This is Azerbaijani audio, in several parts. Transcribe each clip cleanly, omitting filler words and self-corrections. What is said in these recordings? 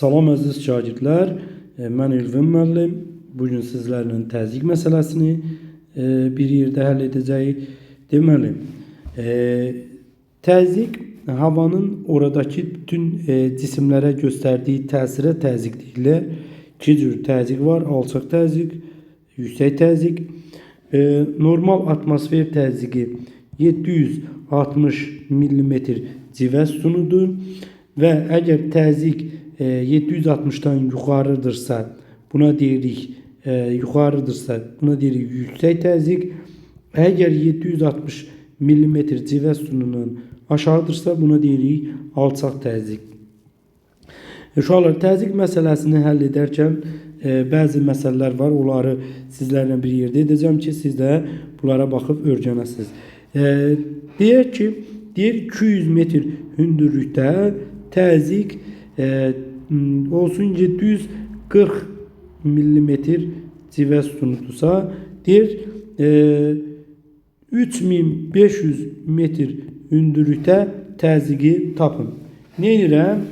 Salam əziz şagirdlər, mən Elvin müəllim. Bugün sizlərlə təzyiq məsələsini bir yerdə həll edəcəyik. Deməli, təzyiq havanın oradakı bütün cisimlərə göstərdiyi təsirə təzyiq deyilir. İki cür təzyiq var: alçaq təzyiq, yüksək təzyiq. Normal atmosfer təzyiqi 760 mm civə sütunudur və əgər təzyiq 760'dan yukarıdırsa buna deyirik buna deyirik yüksək təzyiq. Əgər 760 mm civə sütunundan aşağıdırsa buna deyirik alçaq təzyiq. Uşaqlar, təzyiq məsələsini həll edərkən bəzi məsələlər var. Onları sizlərlə bir yerdə edəcəm ki, siz də bunlara baxıb öyrənəsiniz. Deyək ki, 200 metr hündürlükdə təzyiq olsun 740 mm civə sütunudursa, deyir 3500 metr hündürlükdə təzyiqi tapın. Ne edirəm?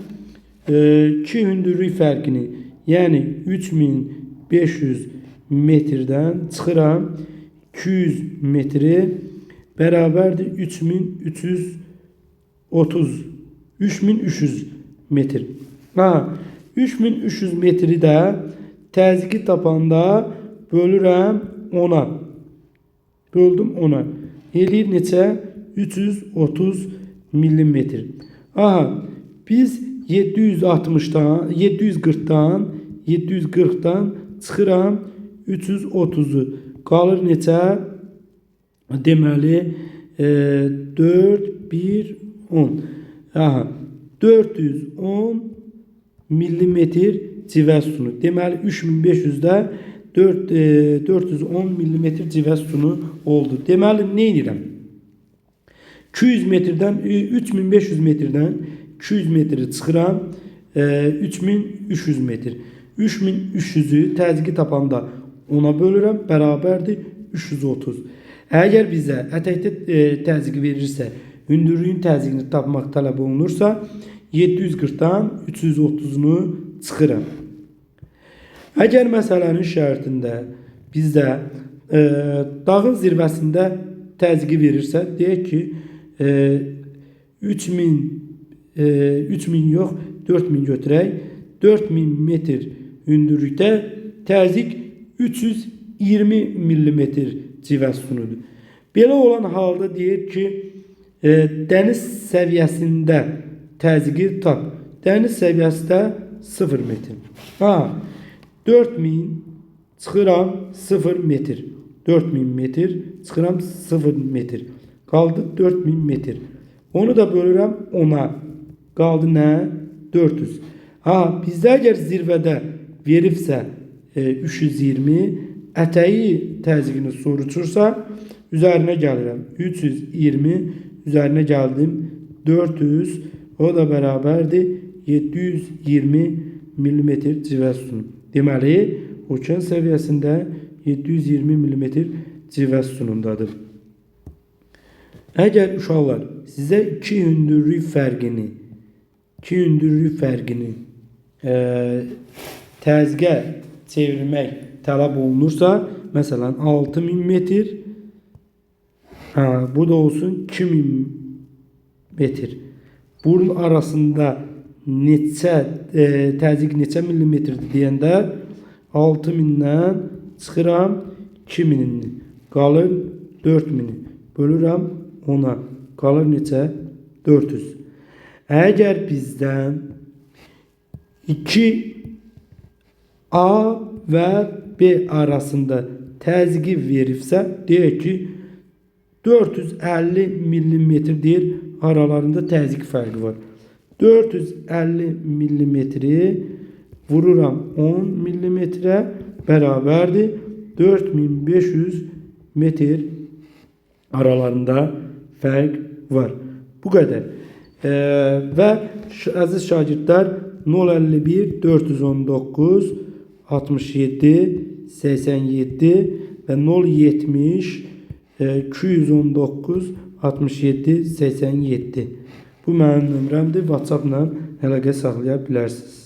İki hündürlük fərqini, yəni 3500 metrdən çıxıram 200 metri bərabərdir 3300 metr. 3300 metri də təzyiqi tapanda bölürəm 10'a. Böldüm 10'a. Eləyir neçə? 330 millimetr. Biz 740'dan çıxıram 330'u. Qalır neçə? Deməli 4, 1, 10. 410 millimetr civə sütunu. Deməli 3500'də 410 millimetr civə sütunu oldu. Deməli ne edirəm? 200 metrdən 3500 metrdən 200 metri çıxıram 3300 metr. 3300'ü təzyiqi tapanda ona bölürəm, bərabərdir 330. Əgər bizə ətəkdə təzyiqi verirsə, hündürlüyün təzyiqini tapmaq tələb olunursa, 740'dan 330'unu çıxıram. Əgər məsələnin şərtində bizdə dağın zirvəsində təzyiqi verirsə, deyək ki 3000 yox 4000 götürək. 4000 metr hündürlükdə təzyiq 320 mm civə sütunudur. Belə olan halda deyək ki dəniz səviyyəsində təzyiqi tap. Dəniz səviyyəsi də 0 metr. 4000 çıxıram 0 metr. 4000 metr çıxıram 0 metr. Qaldı 4000 metr. Onu da bölürəm 10'a. Qaldı nə? 400. Bizdə əgər zirvədə veribsə 320, ətəyi təzyiqini soruşursa, üzərinə gəlirəm 320, üzərinə gəldim 400, o da bərabərdir 720 mm civə sütunu. Deməli, okean səviyyəsində 720 mm civə sütunundadır. Əgər uşaqlar sizə iki hündürlük fərqini təzyiqə çevirmək tələb olunursa, məsələn 6000 metr, bu da olsun 2000 metr. Bunun arasında təzyiq neçə millimetrdir deyəndə 6000'dən çıxıram 2000'ni. Qalır 4000'i. Bölürəm 10'a. Qalır neçə? 400. Əgər bizdən 2A və B arasında təzyiqi veribsə, deyək ki 450 mm deyir, aralarında təzyiq fərqi var. 450 millimetri vururam 10 millimetrə, bərabərdir 4500 metr aralarında fərq var. Bu qədər. Və əziz şagirdlər 051 419 67 87 və 070 219 67 87. Bu mənim nömrəmdir. WhatsApp ilə əlaqə saxlaya bilərsiniz.